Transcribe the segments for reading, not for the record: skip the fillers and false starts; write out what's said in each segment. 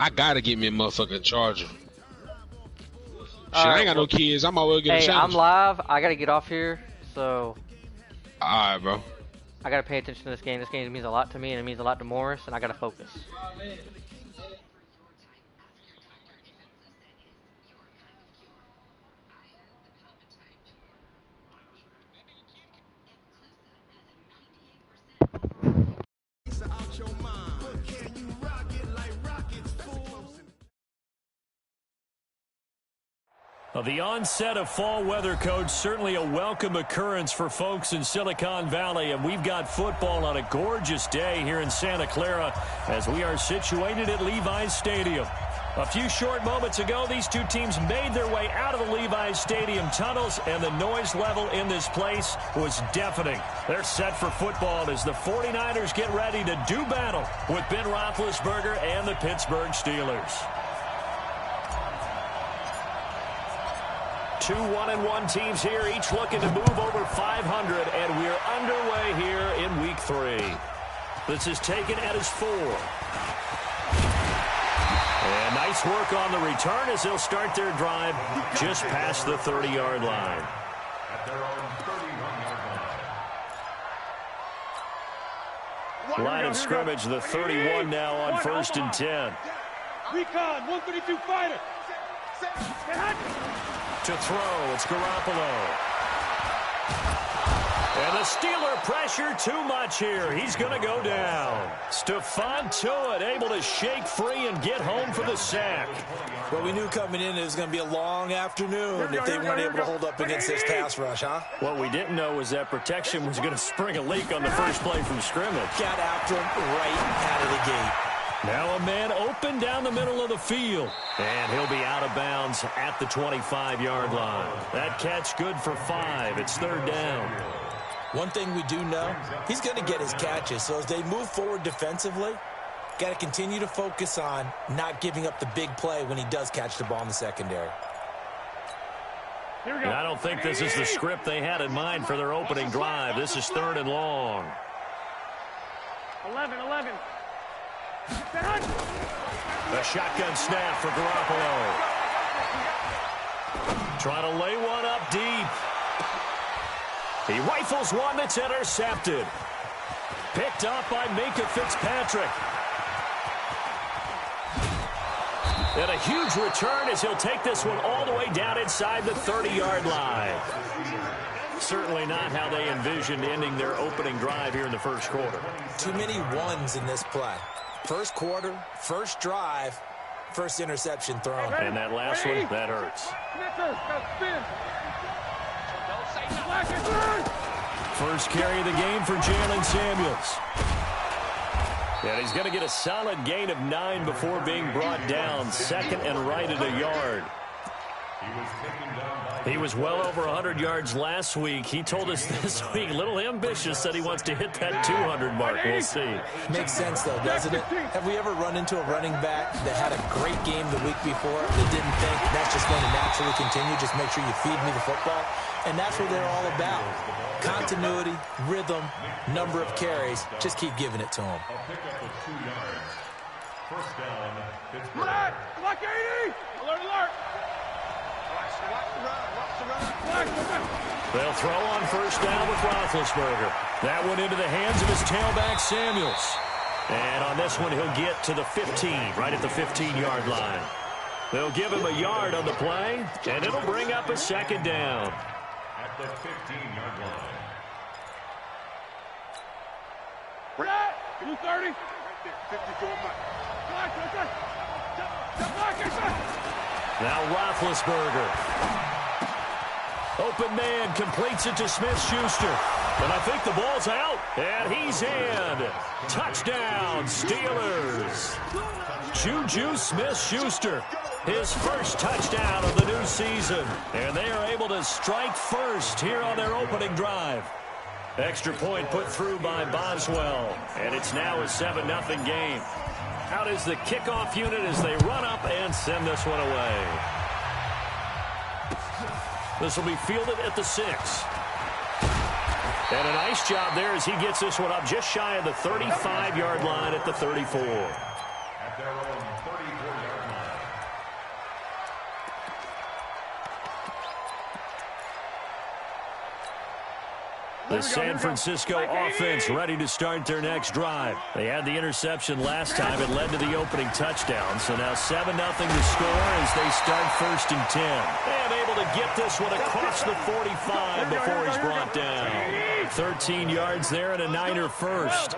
I gotta get me a motherfucking charger. Shit, I ain't got no kids. I might well get a charger. Hey, I'm live. I gotta get off here, so. Alright, bro. I gotta pay attention to this game. This game means a lot to me, and it means a lot to Morris, and I gotta focus. Well, the onset of fall weather, Coach, certainly a welcome occurrence for folks in Silicon Valley. And we've got football on a gorgeous day here in Santa Clara as we are situated at Levi's Stadium. A few short moments ago, these two teams made their way out of the Levi's Stadium tunnels, and the noise level in this place was deafening. They're set for football as the 49ers get ready to do battle with Ben Roethlisberger and the Pittsburgh Steelers. Two 1-1 teams here, each looking to move over 500, and we're underway here in Week 3. This is taken at his 4. And nice work on the return as they'll start their drive just past the 30-yard line. Line of scrimmage, the 31 now on 1st and 10. Recon, 132 fighter. To throw, it's Garoppolo. And the Steeler pressure too much here. He's going to go down. Stephon Tuitt able to shake free and get home for the sack. Well, we knew coming in it was going to be a long afternoon if they weren't able to hold up against this pass rush, huh? What we didn't know was that protection was going to spring a leak on the first play from scrimmage. Got after him right out of the gate. Now a man open down the middle of the field. And he'll be out of bounds at the 25-yard line. That catch good for 5. It's 3rd down. One thing we do know, he's going to get his catches. So as they move forward defensively, got to continue to focus on not giving up the big play when he does catch the ball in the secondary. And I don't think this is the script they had in mind for their opening drive. This is 3rd and long. 11. A shotgun snap for Garoppolo. Trying to lay one up deep. He rifles one that's intercepted. Picked up by Minkah Fitzpatrick. And a huge return as he'll take this one all the way down inside the 30-yard line. Certainly not how they envisioned ending their opening drive here in the first quarter. Too many ones in this play. First quarter, first drive, first interception thrown. And that last one, that hurts. First carry of the game for Jalen Samuels. And he's going to get a solid gain of 9 before being brought down. 2nd and right at a yard. He was well over 100 yards last week. He told us this week, a little ambitious, that he wants to hit that 200 mark. We'll see. Makes sense, though, doesn't it? Have we ever run into a running back that had a great game the week before that didn't think that's just going to naturally continue? Just make sure you feed me the football. And that's what they're all about. Continuity, rhythm, number of carries. Just keep giving it to them. First down. Block 80. Alert. They'll throw on first down with Roethlisberger. That one into the hands of his tailback, Samuels. And on this one, he'll get to the 15, right at the 15-yard line. They'll give him a yard on the play, and it'll bring up a 2nd down. At the 15-yard line. 230. 54. Now Roethlisberger. Open man completes it to Smith-Schuster. And I think the ball's out. And he's in. Touchdown, Steelers. Juju Smith-Schuster. His first touchdown of the new season. And they are able to strike first here on their opening drive. Extra point put through by Boswell. And it's now a 7-0 game. Out is the kickoff unit as they run up and send this one away. This will be fielded at the 6. And a nice job there as he gets this one up just shy of the 35-yard line at the 34. At their own 34 The San Francisco offense ready to start their next drive. They had the interception last time. It led to the opening touchdown. So now 7-0 to score as they start 1st and 10. And able to get this one across the 45 before he's brought down. 13 yards there and a Niner first.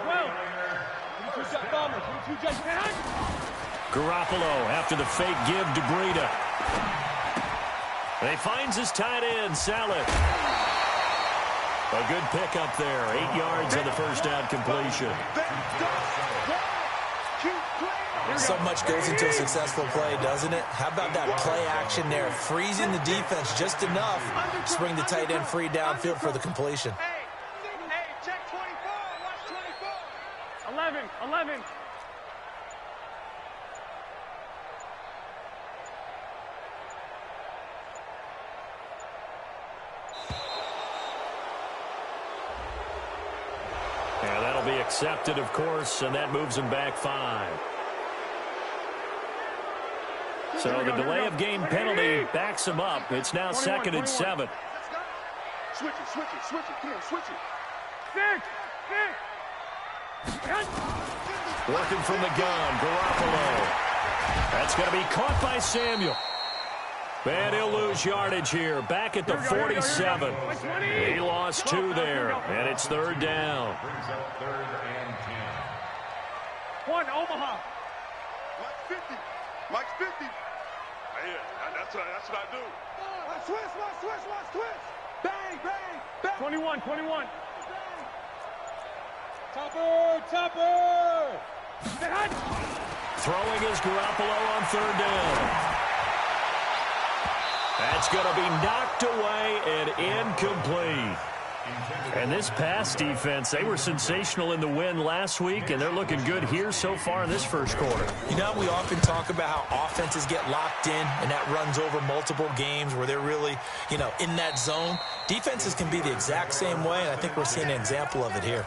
Garoppolo after the fake give to Breida. He finds his tight end, Saleh. A good pickup there. 8 yards on the first down completion. So much goes into a successful play, doesn't it? How about that play action there? Freezing the defense just enough to bring the tight end free downfield for the completion. Hey, check 24. Watch 24. 11. Yeah, that'll be accepted, of course, and that moves him back 5. So the delay of game penalty backs him up. It's now 2nd and 7. Switch it. Come on, switch it. 6. Working from the gun, Garoppolo. That's going to be caught by Samuel. And he'll lose yardage here. Back at the 47. He lost 2 there, and it's 3rd down. Brings up 3rd and 10. One, Omaha. Mike's 50. Man, that's what I do. Watch twist. Bang. 21. Topper. Throwing is Garoppolo on 3rd down. That's going to be knocked away and incomplete. And this pass defense, they were sensational in the win last week, and they're looking good here so far in this first quarter. You know, we often talk about how offenses get locked in, and that runs over multiple games where they're really, in that zone. Defenses can be the exact same way, and I think we're seeing an example of it here.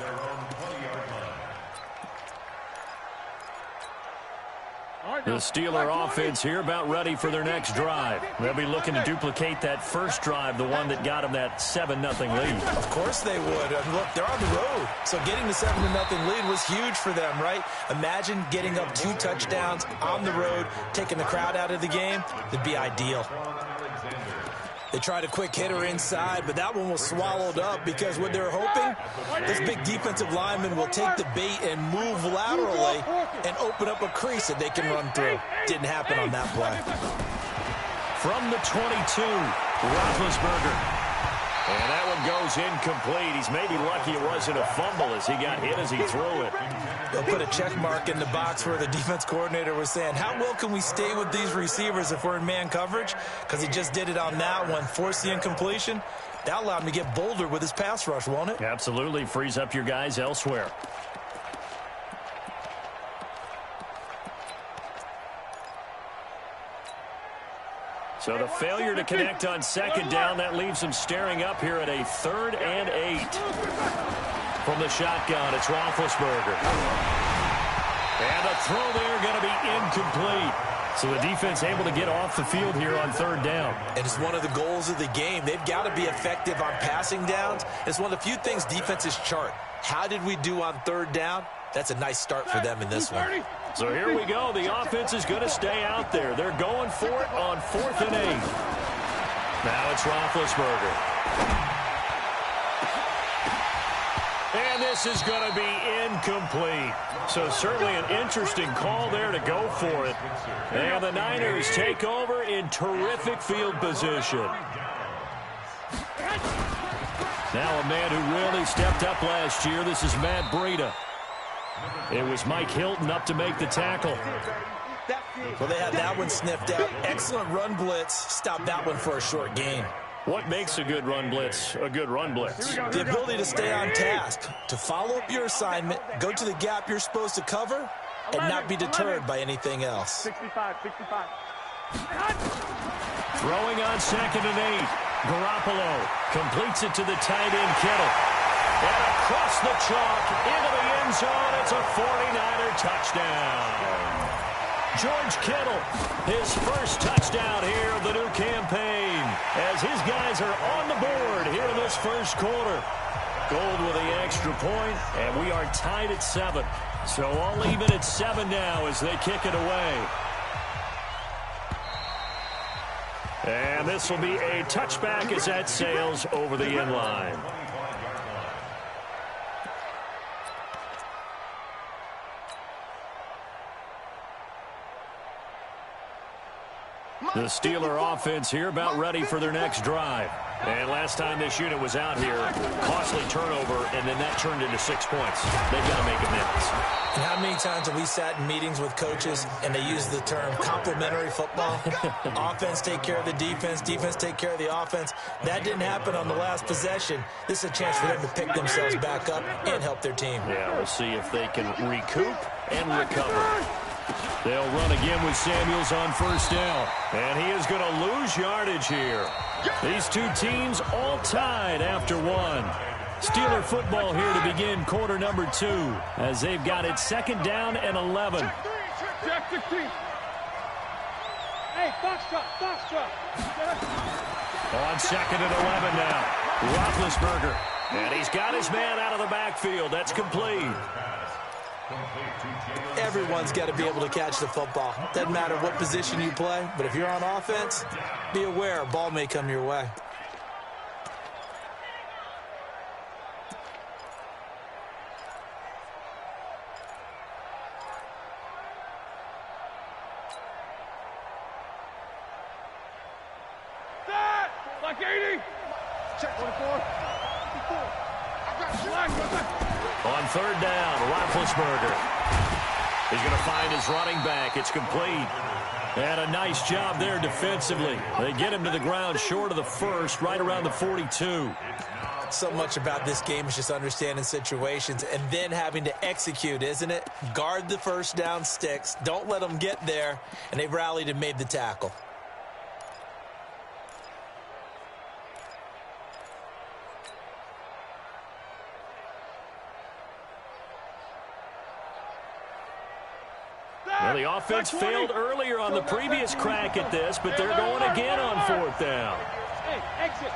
The Steeler offense here about ready for their next drive. They'll be looking to duplicate that first drive, the one that got them that 7-0 lead. Of course they would. Look, they're on the road. So getting the 7-0 lead was huge for them, right? Imagine getting up 2 touchdowns on the road, taking the crowd out of the game. It'd be ideal. They tried a quick hitter inside, but that one was swallowed up because what they're hoping, this big defensive lineman will take the bait and move laterally and open up a crease that they can run through. Didn't happen on that play. From the 22, Roethlisberger. And that one goes incomplete. He's maybe lucky it wasn't a fumble as he got hit as he threw it. They'll put a check mark in the box where the defense coordinator was saying, how well can we stay with these receivers if we're in man coverage? Because he just did it on that one, forced the incompletion. That allowed him to get bolder with his pass rush, won't it? Absolutely. Frees up your guys elsewhere. So the failure to connect on 2nd down, that leaves them staring up here at a 3rd and 8. From the shotgun, it's Roethlisberger. And the throw there going to be incomplete. So the defense able to get off the field here on 3rd down. And it's one of the goals of the game. They've got to be effective on passing downs. It's one of the few things defenses chart. How did we do on 3rd down? That's a nice start for them in this one. So here we go. The offense is going to stay out there. They're going for it on 4th and 8. Now it's Roethlisberger. And this is going to be incomplete. So certainly an interesting call there to go for it. And the Niners take over in terrific field position. Now a man who really stepped up last year. This is Matt Breida. It was Mike Hilton up to make the tackle. Well, they had that one sniffed out. Excellent run blitz. Stopped that one for a short gain. What makes a good run blitz a good run blitz? The ability to stay on task, to follow up your assignment, go to the gap you're supposed to cover, and not be deterred by anything else. 65. Throwing on 2nd and 8. Garoppolo completes it to the tight end Kittle. And across the chalk into the end zone. It's a 49er touchdown. George Kittle, his first touchdown here of the new campaign, as his guys are on the board here in this first quarter. Gold with the extra point, and we are tied at 7. So all even at 7 now as they kick it away. And this will be a touchback as that sails over the end line. The Steeler offense here about ready for their next drive. And last time this unit was out here, costly turnover, and then that turned into 6 points. They've got to make amends. And how many times have we sat in meetings with coaches and they use the term complementary football? Offense take care of the defense, defense take care of the offense. That didn't happen on the last possession. This is a chance for them to pick themselves back up and help their team. Yeah, we'll see if they can recoup and recover. They'll run again with Samuels on first down. And he is going to lose yardage here. These two teams all tied after 1. Steeler football here to begin quarter number 2 as they've got it 2nd down and 11. Jack 15. Hey, foxtrot. On 2nd and 11 now. Roethlisberger. And he's got his man out of the backfield. That's complete. Everyone's got to be able to catch the football. Doesn't matter what position you play, but if you're on offense, be aware a ball may come your way. That! Like 80! Check 24. 54. I got flag. On 3rd down, Roethlisberger. He's going to find his running back. It's complete. And a nice job there defensively. They get him to the ground short of the 1st, right around the 42. So much about this game is just understanding situations and then having to execute, isn't it? Guard the first down sticks. Don't let them get there. And they've rallied and made the tackle. Well, the offense failed earlier on the previous crack at this, but they're going again on 4th down. Hey, exit.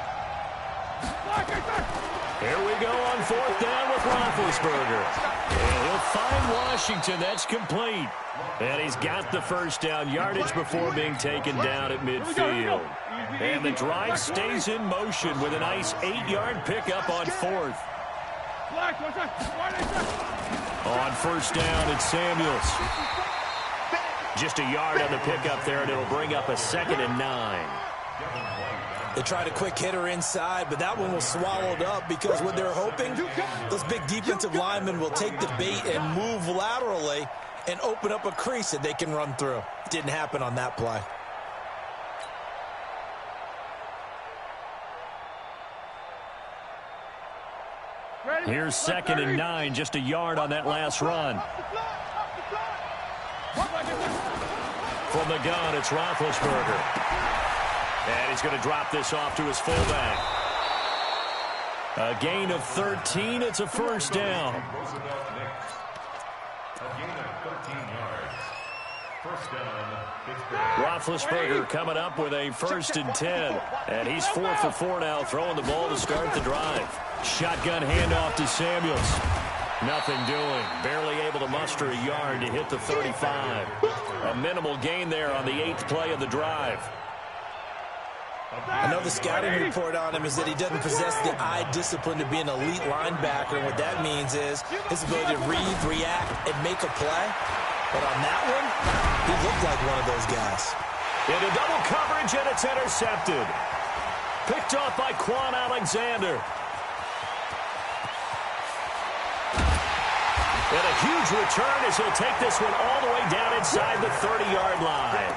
Here we go on 4th down with Roethlisberger. And he'll find Washington. That's complete. And he's got the first down yardage before being taken down at midfield. And the drive stays in motion with a nice 8-yard pickup on 4th. On 1st down, it's Samuels. Just a yard on the pickup there, and it'll bring up a 2nd and 9. They tried a quick hitter inside, but that one was swallowed up because what they're hoping, those big defensive linemen will take the bait and move laterally and open up a crease that they can run through. Didn't happen on that play. Here's 2nd and 9, just a yard on that last run. From the gun, it's Roethlisberger. And he's going to drop this off to his fullback. A gain of 13. It's a first down. Roethlisberger coming up with a 1st and 10. And he's 4 for 4 now, throwing the ball to start the drive. Shotgun handoff to Samuels. Nothing doing. Barely able to muster a yard to hit the 35. A minimal gain there on the 8th play of the drive. I know the scouting report on him is that he doesn't possess the eye discipline to be an elite linebacker. And what that means is his ability to read, react, and make a play. But on that one, he looked like one of those guys. Into double coverage, and it's intercepted. Picked off by Quan Alexander. And a huge return as he'll take this one all the way down inside the 30-yard line.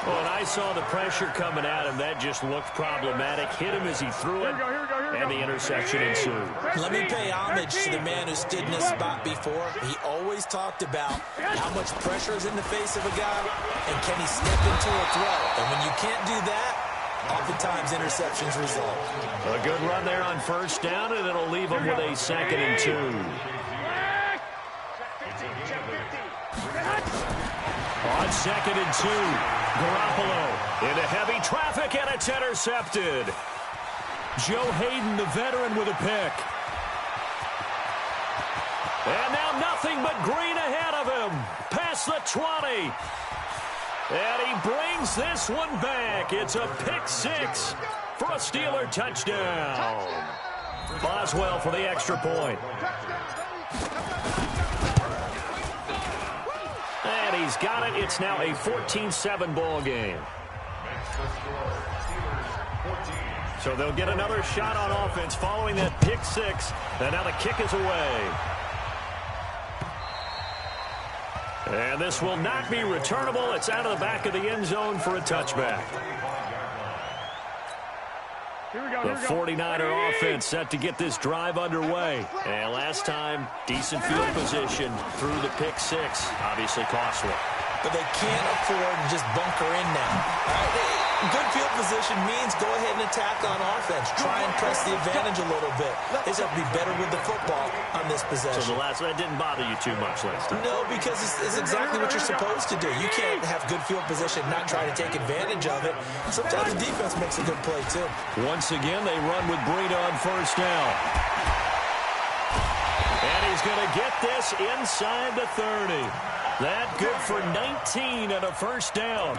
When I saw the pressure coming at him, that just looked problematic. Hit him as he threw it, and the interception ensued. Let me pay homage to the man who stood in this spot before. He always talked about how much pressure is in the face of a guy, and can he step into a throw. And when you can't do that, oftentimes interceptions result. A good run there on first down, and it'll leave him with a 2nd and 2. On 2nd and 2, Garoppolo into heavy traffic, and it's intercepted. Joe Hayden, the veteran, with a pick. And now nothing but green ahead of him. Past the 20. And he brings this one back. It's a pick six for a Steeler touchdown. Boswell for the extra point. And he's got it. It's now a 14-7 ball game. So they'll get another shot on offense following that pick six. And now the kick is away. And this will not be returnable. It's out of the back of the end zone for a touchback. The 49er offense set to get this drive underway. And last time, decent field position through the pick six. Obviously costly. But they can't afford to just bunker in now. Good field position means go ahead and attack on offense. Try and press the advantage a little bit. They just have to be better with the football on this possession. So that didn't bother you too much last time? No, because it's exactly what you're supposed to do. You can't have good field position and not try to take advantage of it. Sometimes the defense makes a good play, too. Once again, they run with Breida on first down. And he's going to get this inside the 30. That good for 19 and a first down.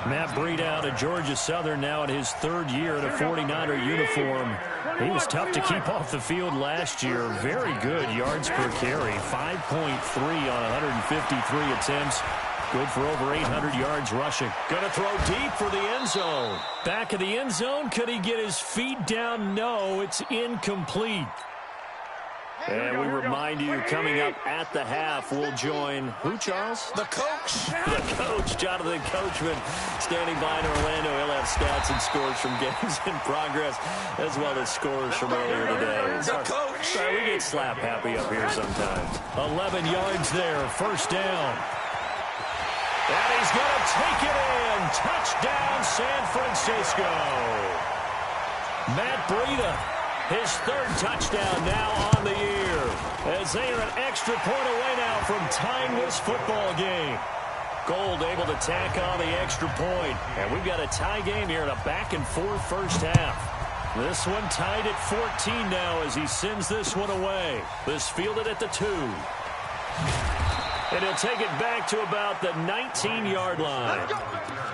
Matt Breida out of Georgia Southern now in his third year in a 49er uniform. He was tough to keep off the field last year. Very good yards per carry. 5.3 on 153 attempts. Good for over 800 yards rushing. Going to throw deep for the end zone. Back of the end zone. Could he get his feet down? No, it's incomplete. And we remind you, coming up at the half, we'll join who, Charles? The coach. The coach, Jonathan Coachman, standing by in Orlando. He'll have stats and scores from games in progress, as well as scores from earlier today. The coach. Sorry, we get slap happy up here sometimes. 11 yards there, first down. And he's going to take it in. Touchdown, San Francisco. Matt Breida. His third touchdown now on the year, as they are an extra point away now from tying this football game. Gold able to tack on the extra point, and we've got a tie game here in a back-and-forth first half. This one tied at 14 now as he sends this one away. This fielded at the 2. And he'll take it back to about the 19-yard line. Let's go!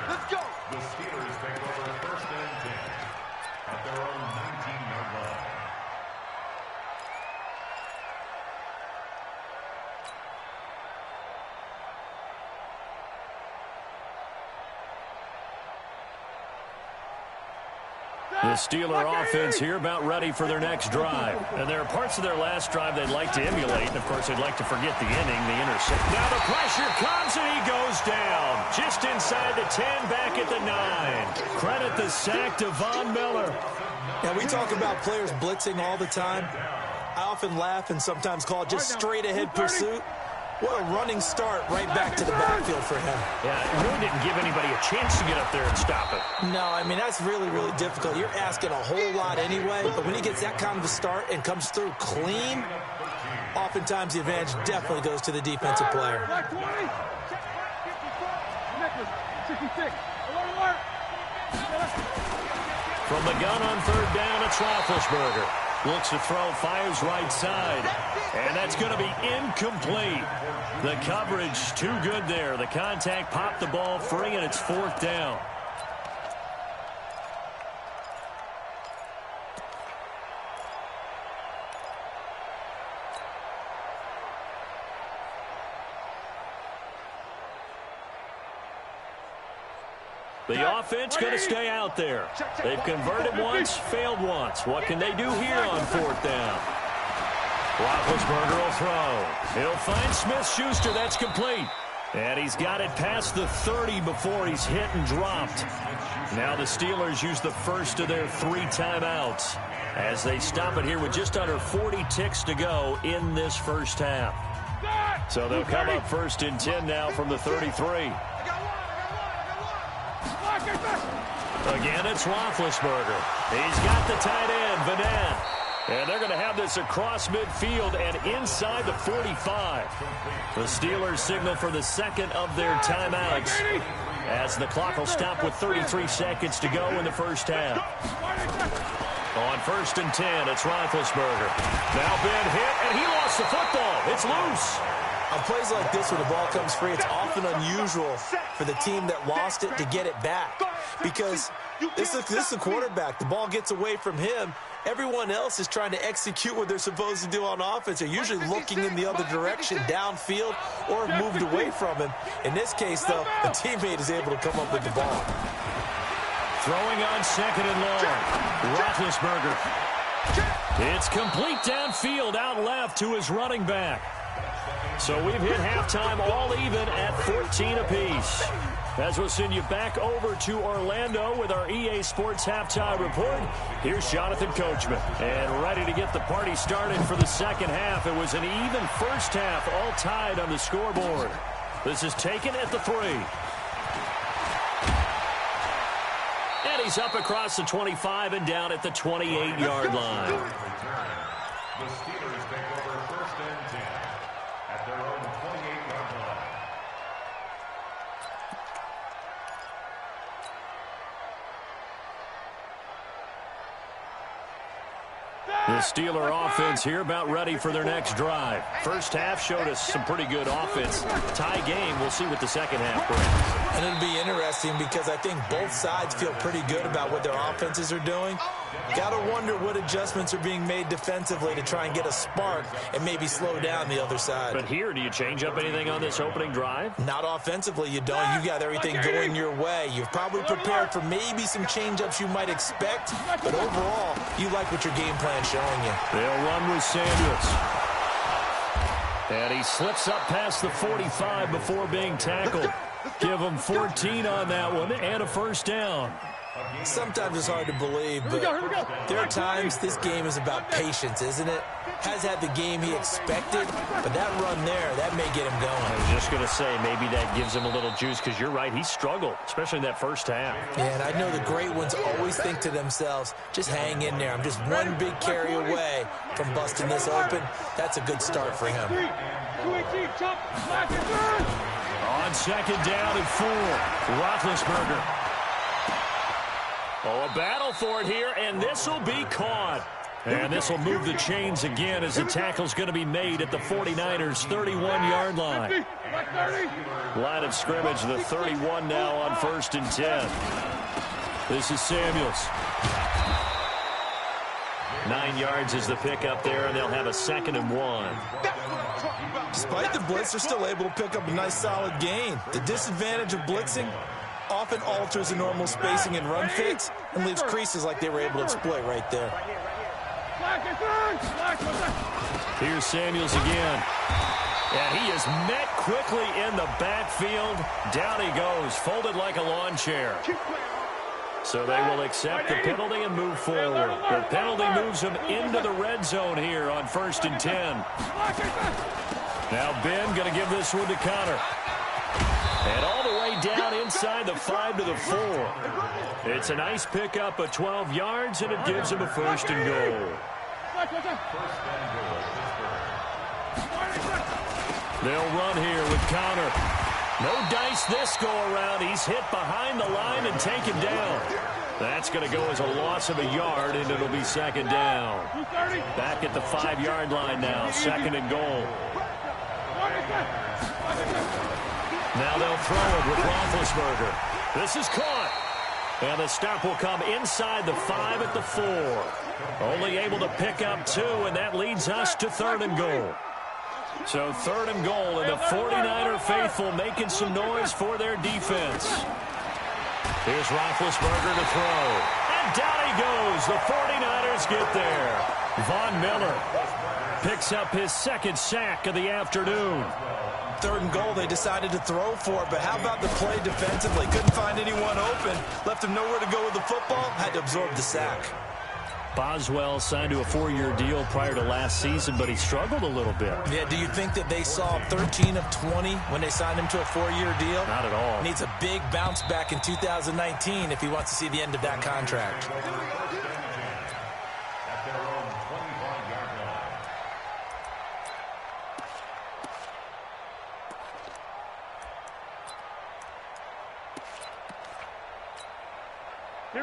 Let's go! The Steelers take over first and 10 at their own 19-yard line. The Steeler offense here about ready for their next drive. And there are parts of their last drive they'd like to emulate. And, of course, they'd like to forget the inning, the interception. Now the pressure comes and he goes down. Just inside the 10, back at the 9. Credit the sack to Von Miller. Now, we talk about players blitzing all the time. I often laugh and sometimes call it just straight-ahead pursuit. What a running start right back to the backfield for him. Yeah, it really didn't give anybody a chance to get up there and stop it. No, I mean, that's really, really difficult. You're asking a whole lot anyway, but when he gets that kind of a start and comes through clean, oftentimes the advantage definitely goes to the defensive player. From the gun on third down, it's Roethlisberger. Looks to throw, fires right side. And that's going to be incomplete. The coverage too good there. The contact popped the ball free, and it's fourth down. The offense going to stay out there. They've converted once, failed once. What can they do here on fourth down? Roethlisberger will throw. He'll find Smith-Schuster. That's complete. And he's got it past the 30 before he's hit and dropped. Now the Steelers use the first of their 3 timeouts as they stop it here with just under 40 ticks to go in this first half. So they'll come up first and 10 now from the 33. Again, it's Roethlisberger. He's got the tight end, Vanette. And they're going to have this across midfield and inside the 45. The Steelers signal for the second of their timeouts as the clock will stop with 33 seconds to go in the first half. On 1st and 10, it's Roethlisberger. Now Ben hit, and he lost the football. It's loose. On plays like this where the ball comes free, it's often unusual for the team that lost it to get it back. Because this is the quarterback. The ball gets away from him. Everyone else is trying to execute what they're supposed to do on offense. They're usually looking in the other direction, downfield, or have moved away from him. In this case, though, the teammate is able to come up with the ball. Throwing on 2nd and long. Roethlisberger. It's complete downfield, out left to his running back. So we've hit halftime all even at 14 apiece. As we'll send you back over to Orlando with our EA Sports Halftime Report, here's Jonathan Coachman. And ready to get the party started for the second half. It was an even first half, all tied on the scoreboard. This is taken at the 3. And he's up across the 25 and down at the 28-yard line. The Steelers take over 1st and 10 at their own 28-yard line. The Steeler offense here about ready for their next drive. First half showed us some pretty good offense. Tie game, we'll see what the second half brings. And it'll be interesting because I think both sides feel pretty good about what their offenses are doing. Got to wonder what adjustments are being made defensively to try and get a spark and maybe slow down the other side. But here, do you change up anything on this opening drive? Not offensively, you don't. You got everything going your way. You've probably prepared for maybe some change-ups you might expect, but overall, you like what your game plan's showing you. They'll run with Samuels. And he slips up past the 45 before being tackled. Give him 14 on that one and a first down. Sometimes it's hard to believe, but there are times this game is about patience, isn't it? Has had the game he expected, but that run there, that may get him going. I was just going to say, maybe that gives him a little juice, because you're right, he struggled, especially in that first half. Yeah, and I know the great ones always think to themselves, just hang in there. I'm just one big carry away from busting this open. That's a good start for him. On 2nd down and 4, Roethlisberger. Oh, a battle for it here, and this will be caught. And this will move the chains again as the tackle's going to be made at the 49ers' 31-yard line. Line of scrimmage, the 31 now on 1st and 10. This is Samuels. 9 yards is the pickup there, and they'll have a 2nd and 1. Despite the blitz, they're still able to pick up a nice solid gain. The disadvantage of blitzing often alters the normal spacing and run fits and leaves creases like they were able to exploit right there. Here's Samuels again. And he is met quickly in the backfield. Down he goes, folded like a lawn chair. So they will accept the penalty and move forward. The penalty moves them into the red zone here on 1st and 10. Now Ben going to give this one to Connor. And all the way down inside the 5 to the 4. It's a nice pickup of 12 yards, and it gives him a 1st and goal. They'll run here with Connor. No dice this go around. He's hit behind the line and taken down. That's going to go as a loss of a yard, and it'll be 2nd down. Back at the 5-yard line now, 2nd and goal. Now they'll throw it with Roethlisberger. This is caught. And the stop will come inside the 5 at the 4. Only able to pick up 2, and that leads us to 3rd and goal. So 3rd and goal, and the 49er faithful making some noise for their defense. Here's Roethlisberger to throw. And down he goes. The 49ers get there. Von Miller picks up his 2nd sack of the afternoon. 3rd and goal, they decided to throw for it, but how about the play defensively? Couldn't find anyone open, left him nowhere to go with the football, had to absorb the sack. Boswell signed to a 4-year deal prior to last season, but he struggled a little bit. Yeah, do you think that they saw 13 of 20 when they signed him to a 4-year deal? Not at all. Needs a big bounce back in 2019 if he wants to see the end of that contract.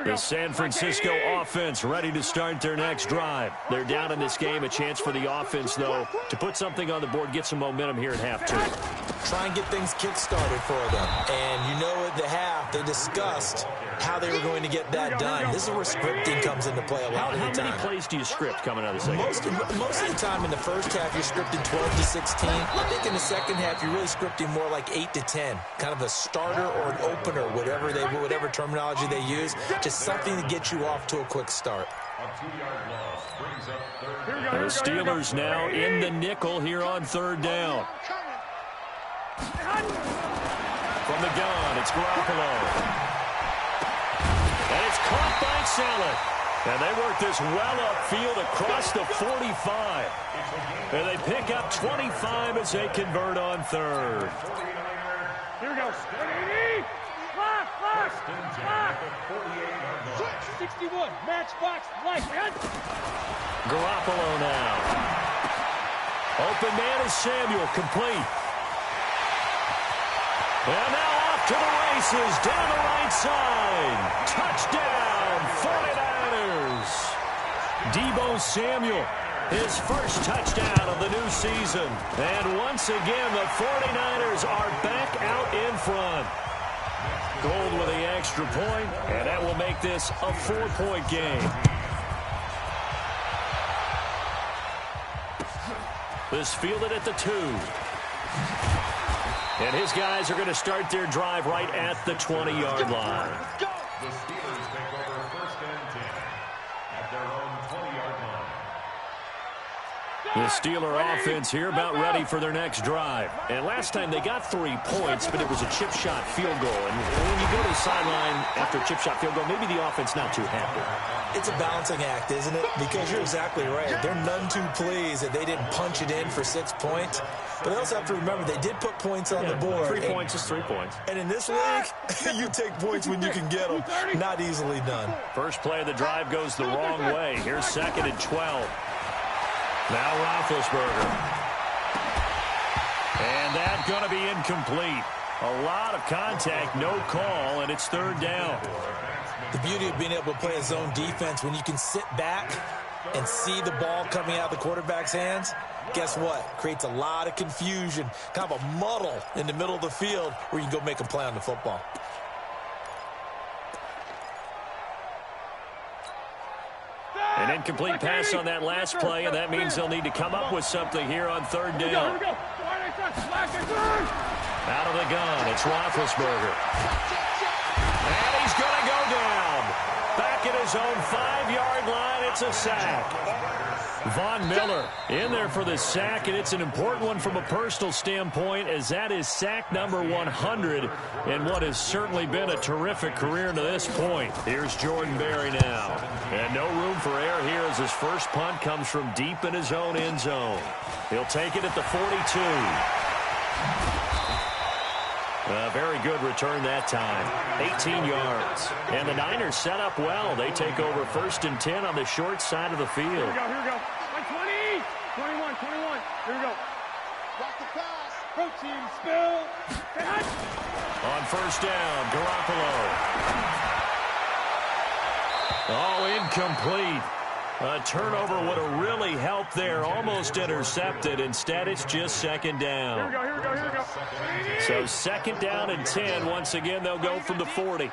The San Francisco offense ready to start their next drive. They're down in this game. A chance for the offense, though, to put something on the board, get some momentum here at half two. Try and get things kick-started for them. And you know at the half, they discussed how they were going to get that done. This is where scripting comes into play a lot of the time. How many plays do you script coming out of the second? Most of the time in the first half, you're scripting 12 to 16. I think in the second half, you're really scripting more like 8 to 10. Kind of a starter or an opener, whatever terminology they use. Just something to get you off to a quick start. The Steelers now in the nickel here on third down. From the gun, it's Garoppolo. And it's caught by Saleh. And they work this well upfield across the 45. And they pick up 25 as they convert on third. Here we go. 61. Matchbox life, man. Garoppolo now. Open man is Samuel, complete. And now off to the races, down the right side. Touchdown, 49ers. Deebo Samuel, his first touchdown of the new season. And once again, the 49ers are back out in front. Gold with the extra point, and that will make this a 4-point game. This fielded at the 2. And his guys are going to start their drive right at the 20-yard line. The Steelers take over first and 10 at their own 20-yard line. The Steeler offense here about ready for their next drive. And last time they got 3 points, but it was a chip shot field goal. And when you go to the sideline after a chip shot field goal, maybe the offense not too happy. It's a balancing act, isn't it? Because you're exactly right. They're none too pleased that they didn't punch it in for 6 points. But they also have to remember they did put points on the board. 3 points is 3 points. And in this league, you take points when you can get them. Not easily done. First play of the drive goes the wrong way. Here's 2nd and 12. Now Roethlisberger. And that's going to be incomplete. A lot of contact, no call, and it's 3rd down. The beauty of being able to play a zone defense when you can sit back and see the ball coming out of the quarterback's hands, guess what? Creates a lot of confusion, kind of a muddle in the middle of the field where you can go make a play on the football. An incomplete pass on that last play, and that means they'll need to come up with something here on 3rd down. Out of the gun, it's Roethlisberger. And he's going to go down. Back at his own 5-yard line, it's a sack. Von Miller in there for the sack, and it's an important one from a personal standpoint, as that is sack number 100 in what has certainly been a terrific career to this point. Here's Jordan Berry now. And no room for error here as his first punt comes from deep in his own end zone. He'll take it at the 42. A very good return that time. 18 yards. And the Niners set up well. They take over 1st and 10 on the short side of the field. Here we go. 20, 21. Here we go. Rock the pass. Protein spill. On 1st down, Garoppolo. Oh, incomplete. A turnover would have really helped there. Almost intercepted. Instead, it's just 2nd down. Here we go. So 2nd down and 10. Once again, they'll go from the 40.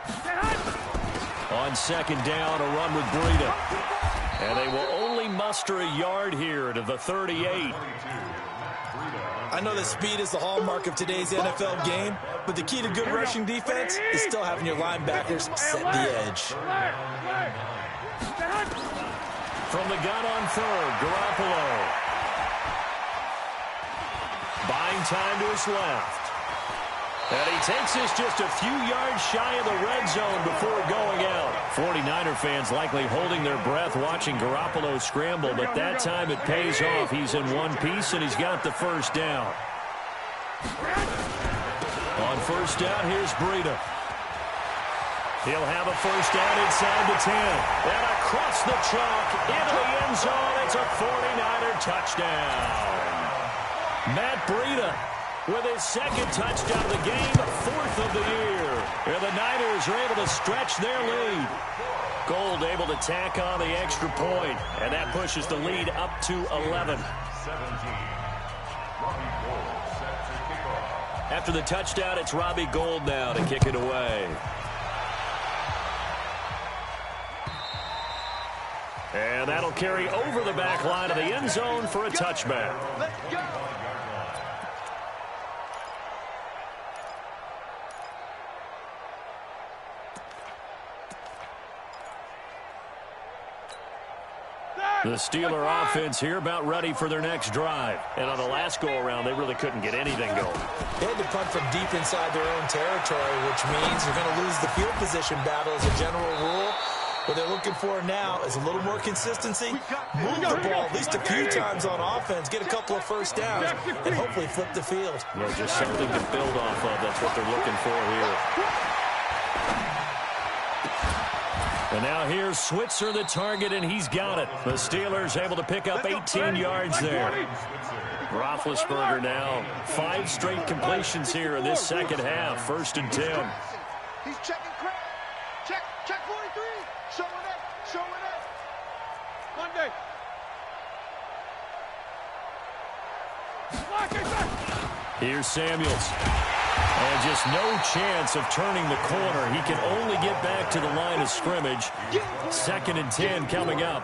On 2nd down, a run with Breida. And they will only muster a yard here to the 38. I know that speed is the hallmark of today's NFL game, but the key to good rushing defense is still having your linebackers set the edge. From the gun on 3rd, Garoppolo. Buying time to his left. And he takes this just a few yards shy of the red zone before going out. 49er fans likely holding their breath watching Garoppolo scramble, but that time it pays off. He's in one piece, and he's got the 1st down. On 1st down, here's Breida. He'll have a 1st down inside the 10. And across the chalk into the end zone. It's a 49er touchdown. Matt Breida with his 2nd touchdown of the game, 4th of the year. And the Niners are able to stretch their lead. Gold able to tack on the extra point, and that pushes the lead up to 11. 17. Robbie Gould set to kick off. After the touchdown, it's Robbie Gould now to kick it away. And that'll carry over the back line of the end zone for a touchback. Let's go. The Steeler offense here about ready for their next drive. And on the last go-around, they really couldn't get anything going. They had to punt from deep inside their own territory, which means they're going to lose the field position battle as a general rule. What they're looking for now is a little more consistency. Move the ball at least a few times on offense, get a couple of first downs, and hopefully flip the field. Well, just something to build off of. That's what they're looking for here. And now here's Switzer, the target, and he's got it. The Steelers able to pick up 18 yards there. Roethlisberger now 5 straight completions here in this second half. 1st and 10. He's checking crap. Check 43. Showing up. Monday. Here's Samuels. And just no chance of turning the corner. He can only get back to the line of scrimmage. 2nd and 10 coming up.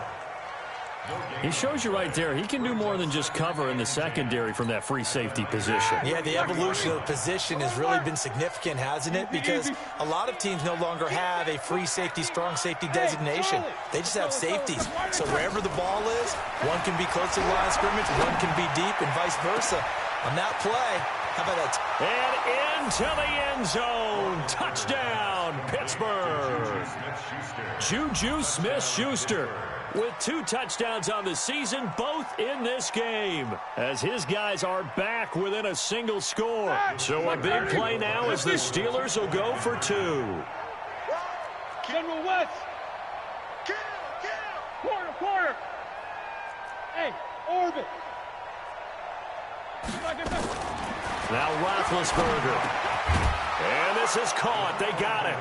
He shows you right there, he can do more than just cover in the secondary from that free safety position. Yeah, the evolution of the position has really been significant, hasn't it? Because a lot of teams no longer have a free safety, strong safety designation. They just have safeties. So wherever the ball is, one can be close to the line of scrimmage, one can be deep, and vice versa. On that play, how about that? And into the end zone. Touchdown, Pittsburgh. Juju Smith-Schuster with 2 touchdowns on the season, both in this game, as his guys are back within a single score. So a big play now as the Steelers will go for 2. General West. Quarter. Hey, orbit. Now Roethlisberger. And this is caught. They got it.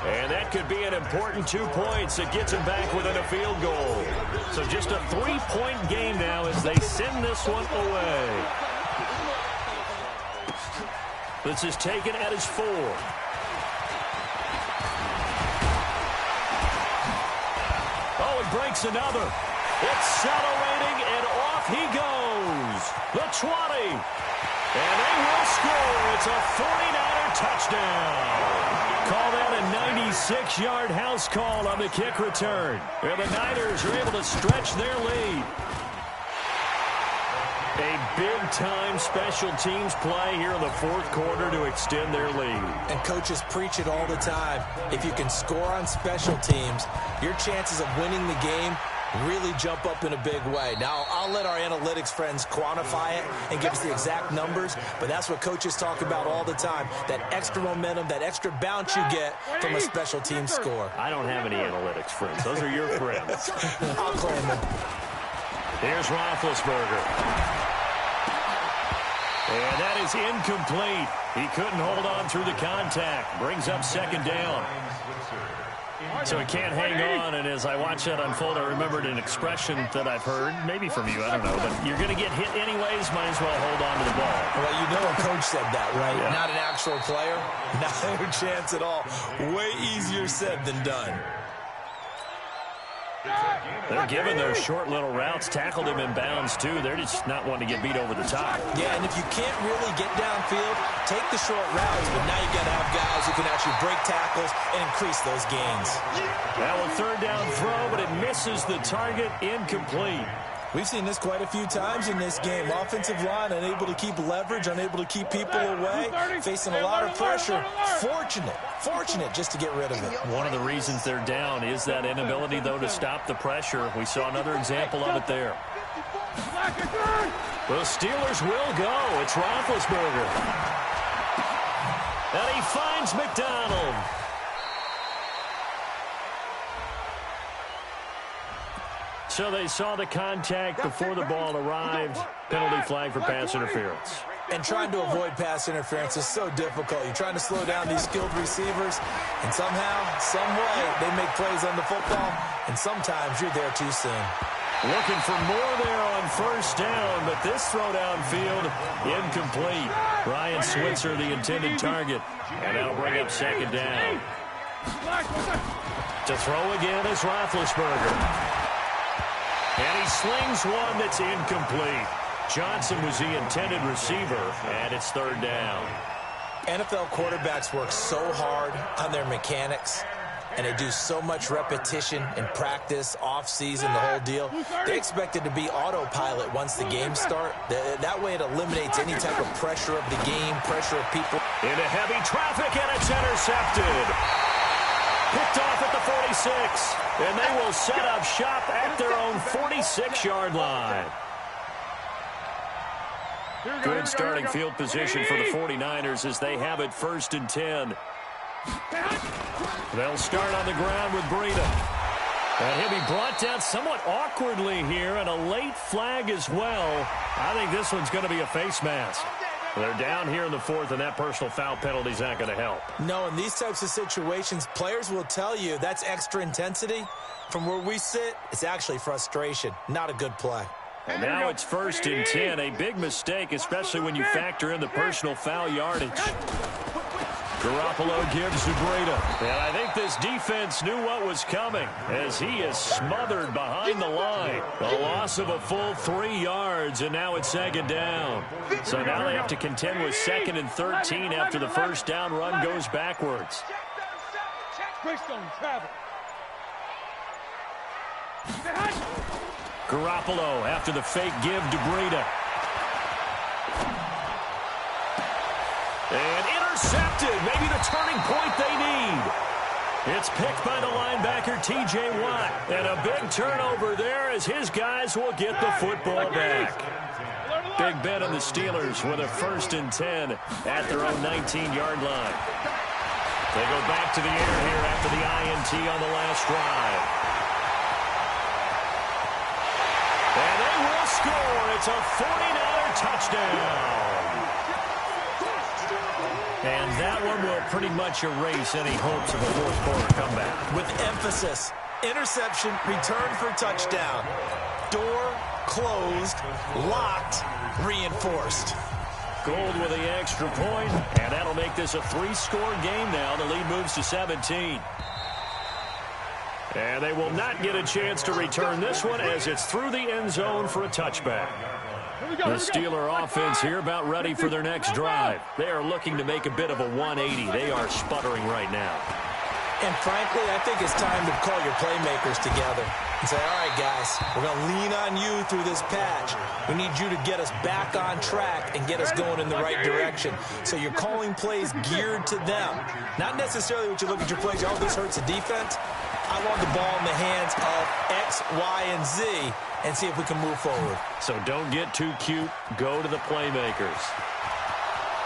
And that could be an important 2 points. It gets them back within a field goal. So just a 3-point game now as they send this one away. This is taken at his 4. Oh, he breaks another. Accelerating, and off he goes. The 20. And they will score. It's a 49er touchdown. Call that a 96-yard house call on the kick return. And the Niners are able to stretch their lead. A big-time special teams play here in the 4th quarter to extend their lead. And coaches preach it all the time. If you can score on special teams, your chances of winning the game really jump up in a big way. Now, I'll let our analytics friends quantify it and give us the exact numbers, but that's what coaches talk about all the time, that extra momentum, that extra bounce you get from a special team score. I don't have any analytics friends. Those are your friends. I'll claim them. Here's Roethlisberger. And that is incomplete. He couldn't hold on through the contact. Brings up 2nd down. So he can't hang on, and as I watch that unfold, I remembered an expression that I've heard, maybe from you, I don't know, but you're going to get hit anyways, might as well hold on to the ball. Well, you know a coach said that, right? Yeah. Not an actual player. No chance at all. Way easier said than done. They're giving those short little routes, tackled him in bounds, too. They're just not wanting to get beat over the top. Yeah, and if you can't really get downfield, take the short routes, but now you got to have guys who can actually break tackles and increase those gains. Now a 3rd down throw, but it misses the target, incomplete. We've seen this quite a few times in this game. Offensive line unable to keep leverage, unable to keep people away, facing a lot of pressure. Fortunate just to get rid of it. One of the reasons they're down is that inability, though, to stop the pressure. We saw another example of it there. The Steelers will go. It's Roethlisberger. And he finds McDonald. So they saw the contact before the ball arrived. Penalty flag for pass interference. And trying to avoid pass interference is so difficult. You're trying to slow down these skilled receivers, and somehow, some way, they make plays on the football, and sometimes you're there too soon. Looking for more there on first down, but this throw downfield, incomplete. Ryan Switzer, the intended target, and that'll bring up second down. To throw again is Roethlisberger. And he slings one that's incomplete. Johnson was the intended receiver, and it's third down. NFL quarterbacks work so hard on their mechanics, and they do so much repetition in practice, off-season, the whole deal. They expect it to be autopilot once the games start. That way it eliminates any type of pressure of the game, pressure of people. Into heavy traffic, and it's intercepted. Picked off at the 46, and they will set up shop at their own 46-yard line. Good starting field position for the 49ers as they have it 1st and 10. They'll start on the ground with Breida. And he'll be brought down somewhat awkwardly here, and a late flag as well. I think this one's going to be a face mask. They're down here in the 4th, and that personal foul penalty is not going to help. No, in these types of situations, players will tell you that's extra intensity. From where we sit, it's actually frustration, not a good play. And now it's 1st and 10, a big mistake, especially when you factor in the personal foul yardage. Garoppolo gives to Breida. And I think this defense knew what was coming as he is smothered behind the line. A loss of a full 3 yards, and now it's 2nd down. So now they have to contend with 2nd and 13 after the first down run goes backwards. Garoppolo after the fake give to Breida. And intercepted. Maybe the turning point they need. It's picked by the linebacker, T.J. Watt. And a big turnover there as his guys will get the football back. Big bet on the Steelers with a 1st and 10 at their own 19-yard line. They go back to the air here after the INT on the last drive. And they will score. It's a 49er touchdown. And that one will pretty much erase any hopes of a fourth-quarter comeback. With emphasis, interception, return for touchdown. Door closed, locked, reinforced. Gold with the extra point, and that'll make this a 3-score game now. The lead moves to 17. And they will not get a chance to return this one as it's through the end zone for a touchback. The Steeler offense here about ready for their next drive. They are looking to make a bit of a 180. They are sputtering right now. And frankly, I think it's time to call your playmakers together and say, all right, guys, we're going to lean on you through this patch. We need you to get us back on track and get us going in the right direction. So you're calling plays geared to them. Not necessarily what you look at your plays, oh, this hurts the defense. I want the ball in the hands of X, Y, and Z and see if we can move forward. So don't get too cute. Go to the playmakers.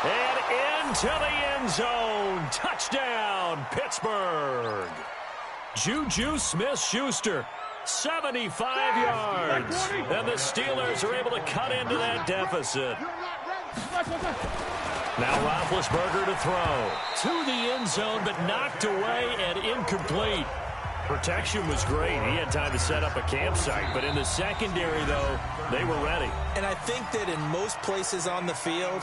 And into the end zone. Touchdown, Pittsburgh. Juju Smith-Schuster, 75 yards. And the Steelers are able to cut into that deficit. Now Roethlisberger to throw. To the end zone, but knocked away and incomplete. Protection was great. He had time to set up a campsite. But in the secondary, though, they were ready. And I think that in most places on the field,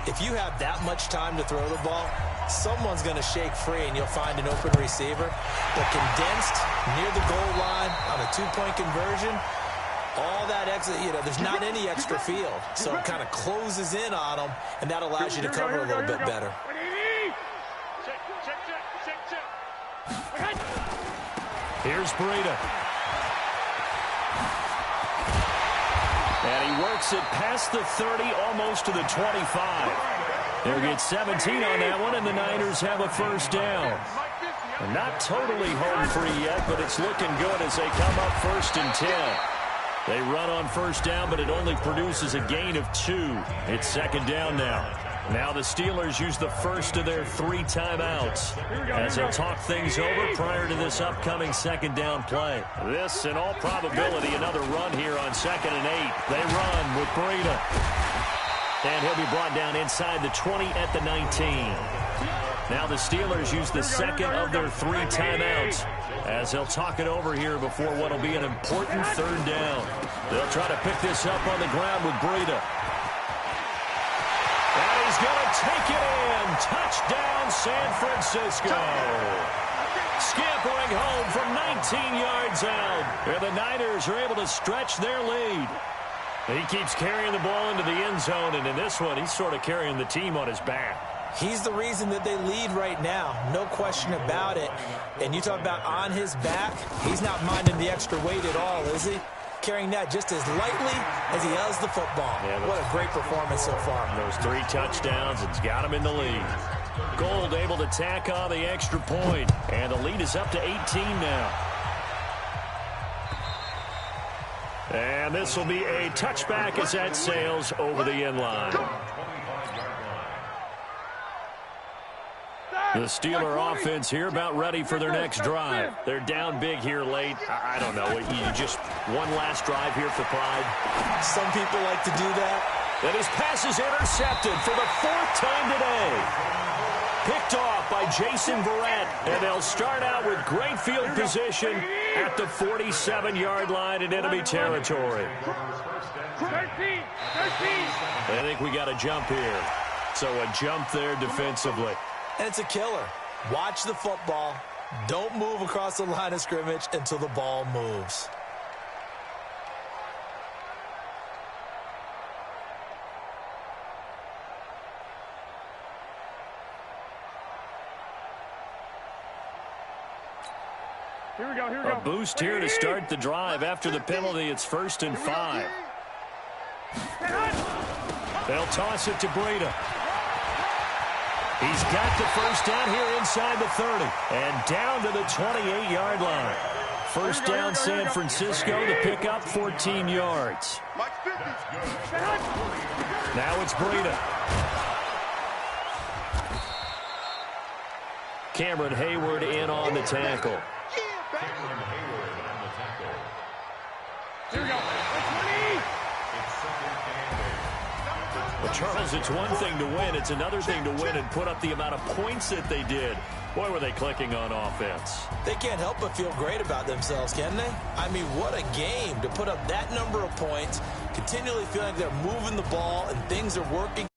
if you have that much time to throw the ball, someone's going to shake free and you'll find an open receiver. But condensed near the goal line on a 2-point conversion, all that extra, there's not any extra field. So it kind of closes in on them, and that allows you to cover a little bit better. Here's Breida. And he works it past the 30, almost to the 25. They'll get 17 on that one, and the Niners have a first down. Not totally home free yet, but it's looking good as they come up 1st and 10. They run on first down, but it only produces a gain of 2. It's 2nd down now. Now the Steelers use the first of their 3 timeouts as they talk things over prior to this upcoming 2nd down play. This, in all probability, another run here on 2nd and 8. They run with Breida. And he'll be brought down inside the 20 at the 19. Now the Steelers use the second of their 3 timeouts as they'll talk it over here before what will be an important 3rd down. They'll try to pick this up on the ground with Breida. And he's going to take it in. Touchdown, San Francisco. Scampering home from 19 yards out. And the Niners are able to stretch their lead. He keeps carrying the ball into the end zone, and in this one, he's sort of carrying the team on his back. He's the reason that they lead right now. No question about it. And you talk about on his back, he's not minding the extra weight at all, is he? Carrying that just as lightly as he does the football. Yeah, what a great performance so far. Those 3 touchdowns, it's got him in the lead. Gold able to tack on the extra point, and the lead is up to 18 now. And this will be a touchback as that sails over the end line. The Steeler offense here about ready for their next drive. They're down big here late. I don't know. You just one last drive here for pride. Some people like to do that. And his pass is intercepted for the 4th time today. Picked off by Jason Verrett. And they'll start out with great field position at the 47-yard line in enemy territory. 13. I think we got a jump here. So a jump there defensively. And it's a killer. Watch the football. Don't move across the line of scrimmage until the ball moves. Here we go. A boost here to start the drive. After the penalty, it's 1st and 5. They'll toss it to Breida. He's got the 1st down here inside the 30. And down to the 28-yard line. 1st down San Francisco to pick up 14 yards. Now it's Breida. Cameron Hayward in on the tackle. Here we go. Well, Charles, it's one thing to win. It's another thing to win and put up the amount of points that they did. Boy, were they clicking on offense. They can't help but feel great about themselves, can they? I mean, what a game to put up that number of points, continually feeling like they're moving the ball and things are working